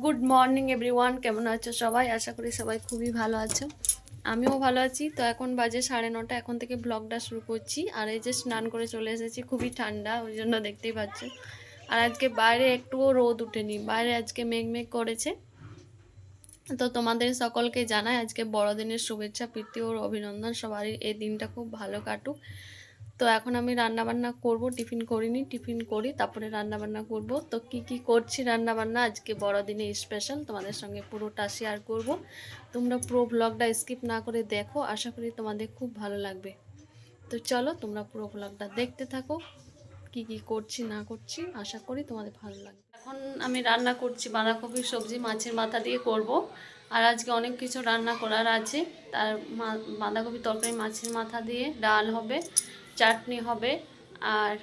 Good morning everyone, কেমন আছো সবাই? আশা করি সবাই খুবই ভালো আছো। আমিও ভালো আছি। তো এখন বাজে 9:30, এখন থেকে ব্লগটা শুরু করছি। আর এই যে স্নান করে চলে এসেছি, খুবই ঠান্ডা, ওই জন্য দেখতেই পাচ্ছ। আর আজকে বাইরে একটুও রোদ উঠেনি, বাইরে আজকে মেঘ মেঘ করেছে। তো তোমাদের সকলকে জানাই আজকে বড়দিনের শুভেচ্ছা, প্রীতি ও অভিনন্দন। সবারই এই দিনটা খুব ভালো কাটুক। তো এখন আমি রান্না বান্না করব, টিফিন করিনি, টিফিন করি তারপরে রান্না বান্না করব। তো কি কি করছি রান্না বান্না আজকে বড়দিনে স্পেশাল, তোমাদের সঙ্গে পুরোটা শেয়ার করব। তোমরা পুরো ব্লগটা স্কিপ না করে দেখো, আশা করি তোমাদের খুব ভালো লাগবে। তো চলো তোমরা পুরো ব্লগটা দেখতে থাকো, কি কি করছি না করছি, আশা করি তোমাদের ভালো লাগবে। এখন আমি রান্না করছি বাঁধাকপি সবজি, মাছের মাথা দিয়ে করব। আর আজকে অনেক কিছু রান্না করার আছে। তার বাঁধাকপি তরকারি, মাছের মাথা দিয়ে ডাল হবে, চাটনি হবে। আর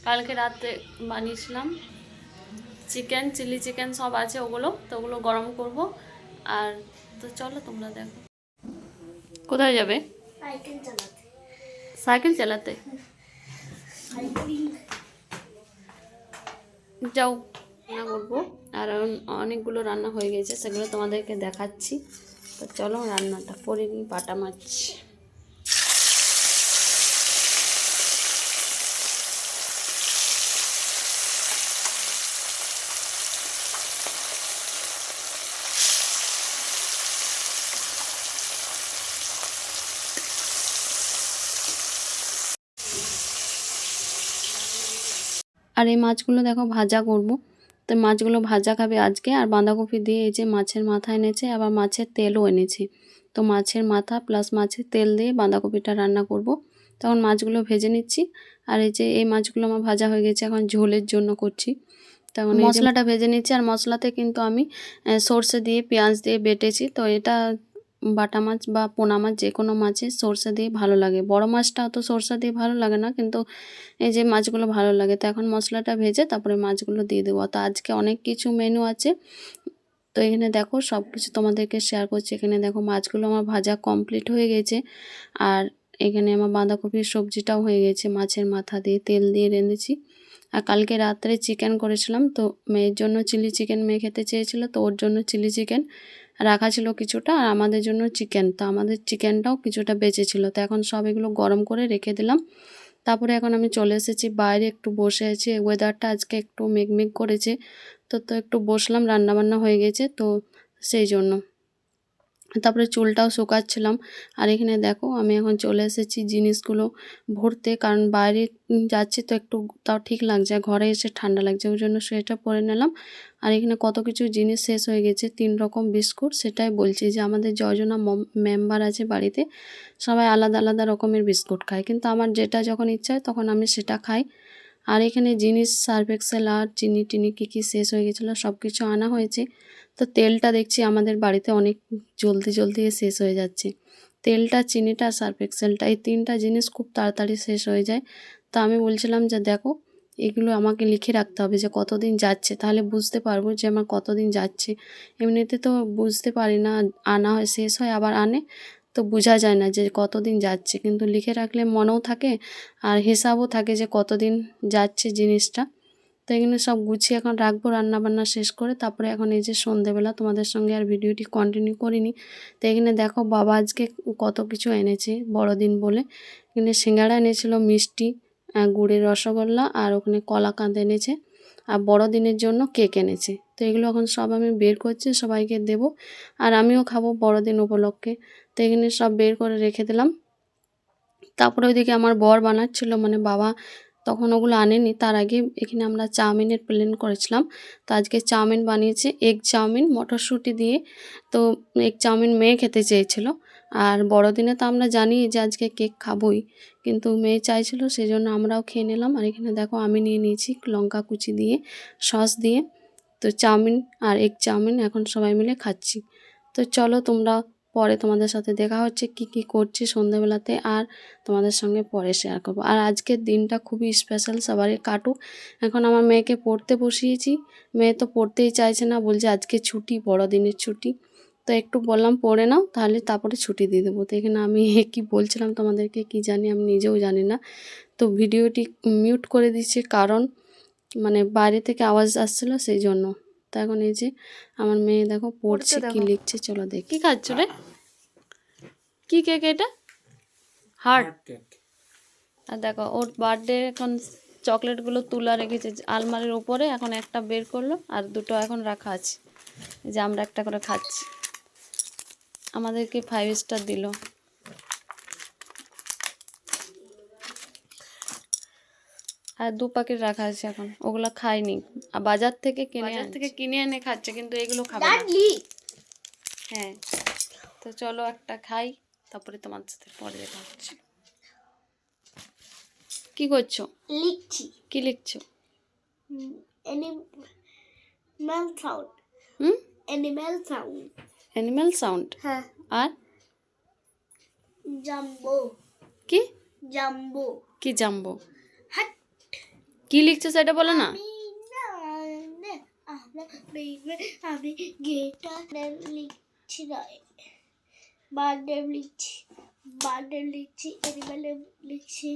কালকে রাতে বানিয়েছিলাম চিকেন, চিলি চিকেন সব আছে, ওগুলো গরম করব। আর তো চলো তোমরা দেখো। কোথায় যাবে? সাইকেল চালাতে যাও। রান্না করবো, আর অনেকগুলো রান্না হয়ে গেছে, সেগুলো তোমাদেরকে দেখাচ্ছি। তো চলো রান্নাটা করে নিই। বাটা মাছ, আর এই মাছগুলো দেখো ভাজা করব। তো মাছগুলো ভাজা খাবে আজকে। আর বাঁধাকপি দিয়ে এই যে মাছের মাথা এনেছে, আবার মাছের তেলও এনেছে। তো মাছের মাথা প্লাস মাছের তেল দিয়ে বাঁধাকপিটা রান্না করব। তখন মাছগুলো ভেজে নিচ্ছি। আর এই যে এই মাছগুলো আমার ভাজা হয়ে গেছে, এখন ঝোলের জন্য করছি। তখন মশলাটা ভেজে নিচ্ছি। আর মশলাতে কিন্তু আমি সর্ষে দিয়ে পেঁয়াজ দিয়ে বেটেছি। তো এটা বাটা মাছ বা পোনা মাছ, যে কোনো মাছে সর্ষে দিয়ে ভালো লাগে। বড় মাছটা অত সর্ষে দিয়ে ভালো লাগে না, কিন্তু এই যে মাছগুলো ভালো লাগে। তো এখন মশলাটা ভেজে তারপরে মাছগুলো দিয়ে দেবো। তো আজকে অনেক কিছু মেনু আছে। তো এখানে দেখো সব কিছু তোমাদেরকে শেয়ার করছি। এখানে দেখো মাছগুলো আমার ভাজা কমপ্লিট হয়ে গেছে। আর এখানে আমার বাঁধাকপির সবজিটাও হয়ে গেছে, মাছের মাথা দিয়ে তেল দিয়ে রেঁধেছি। আর কালকে রাত্রে চিকেন করেছিলাম, তো মেয়ের জন্য চিলি চিকেন মেয়ে খেতে চেয়েছিল, তো ওর জন্য চিলি চিকেন রাখা ছিল কিছুটা, আর আমাদের জন্য চিকেন। তো আমাদের চিকেনটাও কিছুটা বেঁচে ছিল। তো এখন সব এগুলো গরম করে রেখে দিলাম। তারপরে এখন আমি চলে এসেছি বাইরে, একটু বসে আছি। ওয়েদারটা আজকে একটু মেঘমেঘ করেছে, তো একটু বসলাম, রান্নাবান্না হয়ে গেছে তো সেই জন্য। তারপরে চুলটাও শুকাচ্ছিলাম। আর এখানে দেখো আমি এখন চলে এসেছি জিনিসগুলো ভরতে, কারণ বাইরে যাচ্ছি তো একটু তাও ঠিক লাগছে, ঘরে এসে ঠান্ডা লাগছে, ওই জন্য সোয়েটার পরে নিলাম। আর এখানে কত কিছু জিনিস শেষ হয়ে গেছে, 3 রকম বিস্কুট। সেটাই বলছি যে আমাদের যজনা মেম্বার আছে বাড়িতে, সবাই আলাদা আলাদা রকমের বিস্কুট খায়, কিন্তু আমার যেটা যখন ইচ্ছা হয় তখন আমি সেটা খাই। আর এখানে জিনিস সার্ফ এক্সেল আর চিনি টিনি কী শেষ হয়ে গেছিলো, সব কিছু আনা হয়েছে। তো তেলটা দেখছি আমাদের বাড়িতে অনেক জলদি জলদি শেষ হয়ে যাচ্ছে। তেলটা, চিনিটা, সার্ফ এক্সেলটা, এই 3টা জিনিস খুব তাড়াতাড়ি শেষ হয়ে যায়। তো আমি বলছিলাম যে দেখো এগুলো আমাকে লিখে রাখতে হবে যে কতদিন যাচ্ছে, তাহলে বুঝতে পারবো যে আমার কতদিন যাচ্ছে। এমনিতে তো বুঝতে পারি না, আনা হয় শেষ হয় আবার আনে, তো বোঝা যায় না যে কতদিন যাচ্ছে। কিন্তু লিখে রাখলে মনেও থাকে আর হিসাবও থাকে যে কতদিন যাচ্ছে জিনিসটা। তো এখানে সব গুছিয়ে এখন রাখবো রান্নাবান্না শেষ করে। তারপরে এখন এই যে সন্ধেবেলা তোমাদের সঙ্গে আর ভিডিওটি কন্টিনিউ করিনি। তো এখানে দেখো বাবা আজকে কত কিছু এনেছে বড়দিন বলে। এখানে সিঙ্গাড়া এনেছিল, মিষ্টি, গুড়ের রসগোল্লা, আর ওখানে কলাকাঁদ এনেছে, আর বড়দিনের জন্য কেক এনেছে। তো এগুলো এখন সব আমি বের করছি, সবাইকে দেব, আর আমিও খাবো বড়দিন উপলক্ষে। তো এখানে সব বের করে রেখে দিলাম। তারপরে ওইদিকে আমার বর বানাচ্ছিল, মানে বাবা তখন ওগুলো আনেনি, তার আগে এখানে আমরা চাউমিনের প্ল্যান করেছিলাম। তো আজকে চাউমিন বানিয়েছে, এগ চাউমিন মটরশুঁটি দিয়ে। তো এগ চাউমিন মেয়ে খেতে চেয়েছিল। আর বড়দিনে তো আমরা জানি যে আজকে কেক খাবোই, কিন্তু মেয়ে চাইছিল, সেই জন্য আমরাও খেয়ে নিলাম। আর এখানে দেখো আমি নিয়ে নিয়েছি লঙ্কা কুচি দিয়ে, সস দিয়ে। তো চাউমিন আর এগ চাউমিন এখন সবাই মিলে খাচ্ছি। তো চলো তোমরা, পরে তোমাদের সাথে দেখা হচ্ছে কি কি করছি সন্ধ্যাবেলাতে, আর তোমাদের সঙ্গে পরে শেয়ার করবো। আর আজকের দিনটা খুবই স্পেশাল, সবারই কাটুক। এখন আমার মেয়েকে পড়তে বসিয়েছি। মেয়ে তো পড়তেই চাইছে না, বলছে আজকে ছুটি, বড়দিনের ছুটি। তো একটু বললাম পড়ে নাও, তাহলে তারপরে ছুটি দিয়ে দেবো। তো এখানে আমি কি বলছিলাম তোমাদেরকে কি জানি, আমি নিজেও জানি না। তো ভিডিওটি মিউট করে দিচ্ছি, কারণ মানে বাইরে থেকে আওয়াজ আসছিলো সেই জন্য। তো এখন এই যে আমার মেয়ে দেখো পড়ছে, কি লিখছে চলো দেখ। কি খাচ্ছ রে? কি কেক এটা? Heart cake. আর দেখো ওর বার্থডে এখন চকলেটগুলো তুলা রেখেছে আলমারির উপরে, এখন একটা বের করলো আর দুটো এখন রাখা আছে, এই যে আমরা একটা করে খাচ্ছি। আমাদেরকে 5 স্টার দিল। আর 2 প্যাকেট রাখা আছে এখন, ওগুলো খাইনি, আর বাজার থেকে কিনে এনে খাচ্ছে, কিন্তু এগুলো খাবে না। হ্যাঁ, তো চলো একটা খাই, তারপরে তোমার সাথে পরে দেখা হচ্ছে। কি করছো? লিখছি। কি লিখছো? Animal sound. Animal sound. Animal sound. হ্যাঁ। আর জাম্বো। কি জাম্বো। কি জাম্বো? হাট। কি লিখছো সেটা বলো না। আমি গিটার লিখছি না, বার্থডে লিখছি, অ্যানিম্যাল লিখছি।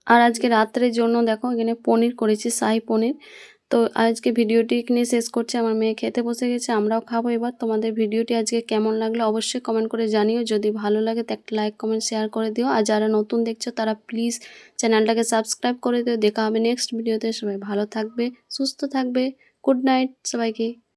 আর আজকে রাত্রের জন্য দেখো এখানে পনির করেছি, শাহী পনির। তো আজকে ভিডিওটি এখানে শেষ করছি, আমার মেয়ে খেতে বসে গেছে, আমরাও খাবো এবার। তোমাদের ভিডিওটি আজকে কেমন লাগলো অবশ্যই কমেন্ট করে জানিও, যদি ভালো লাগে তো একটা লাইক কমেন্ট শেয়ার করে দিও, আর যারা নতুন দেখছো তারা প্লিজ চ্যানেলটাকে সাবস্ক্রাইব করে দিও। দেখা হবে নেক্সট ভিডিওতে, সবাই ভালো থাকবে, সুস্থ থাকবে, গুড নাইট সবাইকে।